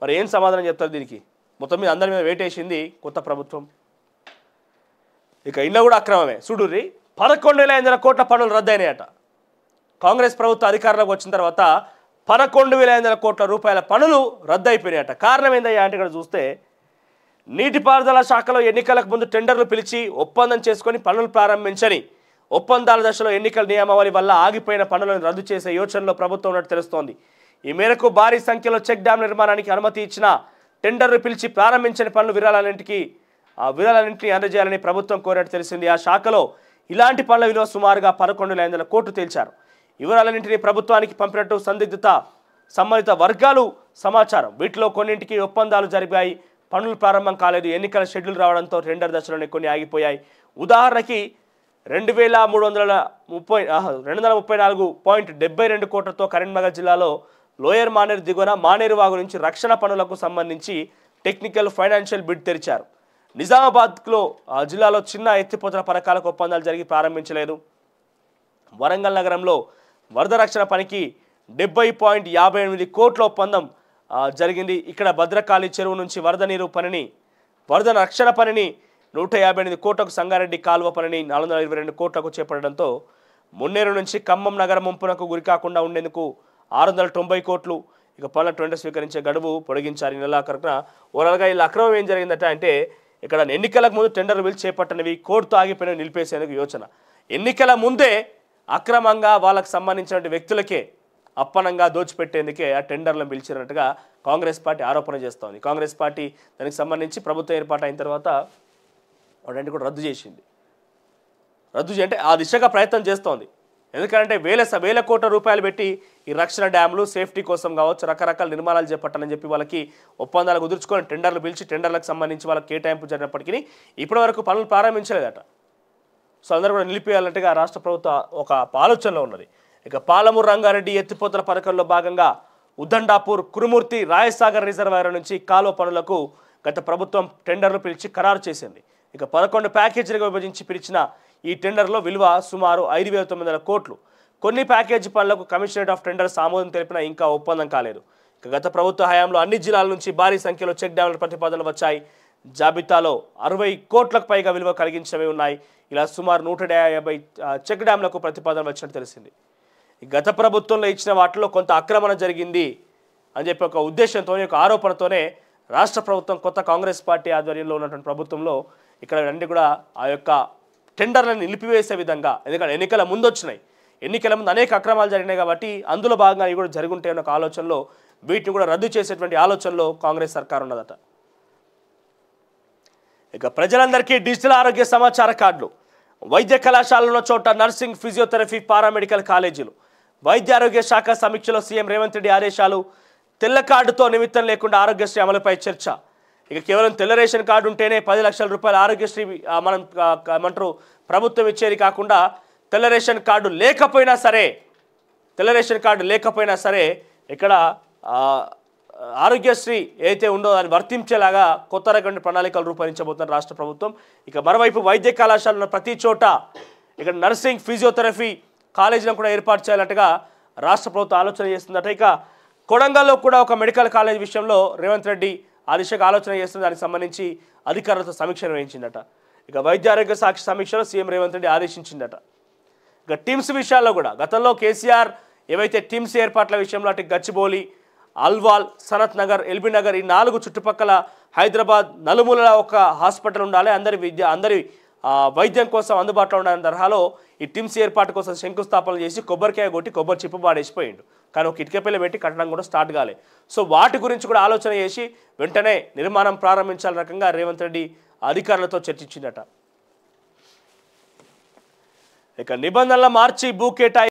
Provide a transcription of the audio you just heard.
మరి ఏం సమాధానం చెప్తారు దీనికి? మొత్తం మీద అందరి మీద వేటేసింది కొత్త ప్రభుత్వం. ఇక ఇంట్లో కూడా అక్రమమే. చూడుర్రి, 11,500 కోట్ల పన్నులు రద్దయినాయట. కాంగ్రెస్ ప్రభుత్వం అధికారంలోకి వచ్చిన తర్వాత 11,500 కోట్ల రూపాయల పన్నులు రద్దయిపోయినాయట. కారణం ఏందయ్యా అంటే ఇక్కడ చూస్తే నీటిపారుదల శాఖలో ఎన్నికలకు ముందు టెండర్లు పిలిచి ఒప్పందం చేసుకొని పనులు ప్రారంభించని ఒప్పందాల దశలో ఎన్నికల నియమావళి వల్ల ఆగిపోయిన పనులను రద్దు చేసే యోచనలో ప్రభుత్వం ఉన్నట్టు తెలుస్తోంది. ఈ మేరకు భారీ సంఖ్యలో చెక్ డ్యాం నిర్మాణానికి అనుమతి ఇచ్చిన టెండర్లు పిలిచి ప్రారంభించని పనులు వివరాలన్నింటినీ అందజేయాలని ప్రభుత్వం కోరినట్టు తెలిసింది. ఆ శాఖలో ఇలాంటి పనుల విలువ సుమారుగా 11,500 కోట్లు తేల్చారు. వివరాలన్నింటినీ ప్రభుత్వానికి పంపినట్టు సంబంధిత వర్గాలు సమాచారం. వీటిలో కొన్నింటికి ఒప్పందాలు జరిపాయి, పనులు ప్రారంభం కాలేదు. ఎన్నికల షెడ్యూల్ రావడంతో టెండర్ దశలోనే కొన్ని ఆగిపోయాయి. ఉదాహరణకి 2,334.72 కోట్లతో కరీంనగర్ జిల్లాలో లోయర్ మానేరు దిగువన మానేరు వాగు నుంచి రక్షణ పనులకు సంబంధించి టెక్నికల్ ఫైనాన్షియల్ బిడ్ తెరిచారు. నిజామాబాద్లో జిల్లాలో చిన్న ఎత్తిపోతల పథకాలకు ఒప్పందాలు జరిగి ప్రారంభించలేదు. వరంగల్ నగరంలో వరద రక్షణ పనికి 70.58 కోట్ల ఒప్పందం జరిగింది. ఇక్కడ భద్రకాళి చెరువు నుంచి వరద రక్షణ పనిని 158 కోట్లకు, సంగారెడ్డి కాలువ పనిని 422 కోట్లకు చేపట్టడంతో మున్నేరు నుంచి ఖమ్మం నగర ముంపునకు గురికాకుండా ఉండేందుకు 690 కోట్లు. ఇక పనుల టెండర్ స్వీకరించే గడువు పొడిగించారు. ఈ నెలాఖరున ఓవరాల్గా ఇలా అక్రమం ఏం జరిగిందట అంటే ఇక్కడ ఎన్నికలకు ముందు టెండర్లు పిలిచి చేపట్టనివి కోర్టుతో ఆగిపోయిన నిలిపేసేందుకు యోచన. ఎన్నికల ముందే అక్రమంగా వాళ్ళకు సంబంధించిన వ్యక్తులకే అప్పనంగా దోచిపెట్టేందుకే ఆ టెండర్లను పిలిచినట్టుగా కాంగ్రెస్ పార్టీ ఆరోపణ చేస్తోంది. కాంగ్రెస్ పార్టీ దానికి సంబంధించి ప్రభుత్వం ఏర్పాటు అయిన తర్వాత వాటిని కూడా రద్దు అంటే ఆ దిశగా ప్రయత్నం చేస్తోంది. ఎందుకంటే వేల కోట్ల రూపాయలు పెట్టి ఈ రక్షణ డ్యాములు సేఫ్టీ కోసం కావచ్చు, రకరకాల నిర్మాణాలు చేపట్టాలని చెప్పి వాళ్ళకి ఒప్పందాలు కుదుర్చుకొని టెండర్లు పిలిచి టెండర్లకు సంబంధించి వాళ్ళకి కేటాయింపు జరిగినప్పటికీ ఇప్పటి వరకు పనులు ప్రారంభించలేదట. సో అందరూ కూడా నిలిపేయాలంటేగా రాష్ట్ర ప్రభుత్వం ఒక ఆలోచనలో ఉన్నది. ఇక పాలమూరు రంగారెడ్డి ఎత్తిపోతల పథకంలో భాగంగా ఉద్దండాపూర్, కురుమూర్తి, రాయసాగర్ రిజర్వాయర్ నుంచి కాలువ పనులకు గత ప్రభుత్వం టెండర్లు పిలిచి ఖరారు చేసింది. ఇక 11 ప్యాకేజీలుగా విభజించి పిలిచిన ఈ టెండర్లో విలువ సుమారు 5,900 కోట్లు. కొన్ని ప్యాకేజీ పనులకు కమిషనరేట్ ఆఫ్ టెండర్స్ ఆమోదం తెలిపినా ఇంకా ఒప్పందం కాలేదు. ఇక గత ప్రభుత్వ హయాంలో అన్ని జిల్లాల నుంచి భారీ సంఖ్యలో చెక్ డ్యాముల ప్రతిపాదనలు వచ్చాయి. జాబితాలో 60 కోట్లకు పైగా విలువ కలిగించినవి ఉన్నాయి. ఇలా సుమారు 150 చెక్ డ్యాములకు ప్రతిపాదనలు వచ్చినట్టు తెలిసింది. గత ప్రభుత్వంలో ఇచ్చిన వాటిలో కొంత ఆక్రమణ జరిగింది అని చెప్పి ఒక ఉద్దేశంతోనే, ఒక ఆరోపణతోనే రాష్ట్ర ప్రభుత్వం కొత్త కాంగ్రెస్ పార్టీ ఆధ్వర్యంలో ఉన్నటువంటి ప్రభుత్వంలో ఇక్కడ అన్ని కూడా ఆ యొక్క టెండర్లను నిలిపివేసే విధంగా, ఎందుకంటే ఎన్నికల ముందు వచ్చినాయి, ఎన్నికల ముందు అనేక అక్రమాలు జరిగినాయి కాబట్టి అందులో భాగంగా ఇవి కూడా జరుగుంటాయి అన్న ఒక ఆలోచనలో వీటిని కూడా రద్దు చేసేటువంటి ఆలోచనలో కాంగ్రెస్ సర్కార్ ఉన్నదట. ఇక ప్రజలందరికీ డిజిటల్ ఆరోగ్య సమాచార కార్డులు. వైద్య కళాశాలలో చోట నర్సింగ్, ఫిజియోథెరపీ, పారామెడికల్ కాలేజీలు. వైద్య ఆరోగ్య శాఖ సమీక్షలో సీఎం రేవంత్ రెడ్డి ఆదేశాలు. తెల్ల కార్డుతో నిమిత్తం లేకుండా ఆరోగ్యశ్రీ అమలుపై చర్చ. ఇక కేవలం తెల్ల రేషన్ కార్డు ఉంటేనే 10 లక్షల రూపాయల ఆరోగ్యశ్రీ మనం ఏమంటారు ప్రభుత్వం ఇచ్చేది కాకుండా తెల్ల రేషన్ కార్డు లేకపోయినా సరే ఇక్కడ ఆరోగ్యశ్రీ ఏదైతే ఉందో దాన్ని వర్తించేలాగా కొత్త రకమైన ప్రణాళికలు రూపొందించబోతున్న రాష్ట్ర ప్రభుత్వం. ఇక మరోవైపు వైద్య కళాశాలలో ప్రతి చోట ఇక్కడ నర్సింగ్, ఫిజియోథెరపీ కాలేజీలను కూడా ఏర్పాటు చేయాలంటగా రాష్ట్ర ప్రభుత్వం ఆలోచన చేస్తుందట. ఇక కొడంగల్లో కూడా ఒక మెడికల్ కాలేజ్ విషయంలో రేవంత్ రెడ్డి ఆ దిశగా ఆలోచన చేస్తున్న దానికి సంబంధించి అధికారులతో సమీక్ష నిర్వహించిందట. ఇక వైద్య ఆరోగ్య శాఖ సమీక్షలో సీఎం రేవంత్ రెడ్డి ఆదేశించిందట. ఇక టీమ్స్ విషయాల్లో కూడా గతంలో కేసీఆర్ ఏవైతే టీమ్స్ ఏర్పాట్ల విషయంలో అటు గచ్చిబౌలి, అల్వాల్, సనత్ నగర్, ఎల్బీ నగర్ ఈ 4 చుట్టుపక్కల హైదరాబాద్ నలుమూలల ఒక హాస్పిటల్ ఉండాలి, అందరి వైద్యం కోసం అందుబాటులో ఉండాలని తరహాలో ఈ టీమ్స్ ఏర్పాటు కోసం శంకుస్థాపనలు చేసి కొబ్బరికాయ కొట్టి కొబ్బరి చిప్పు పాడేసిపోయిండు. కానీ ఒక ఇటుకపిల్ల పెట్టి కట్టడం కూడా స్టార్ట్ కాలే. సో వాటి గురించి కూడా ఆలోచన చేసి వెంటనే నిర్మాణం ప్రారంభించాల రకంగా రేవంత్ రెడ్డి అధికారులతో చర్చించిందట. ఇక నిబంధనల మార్చి భూ కేటాయింపు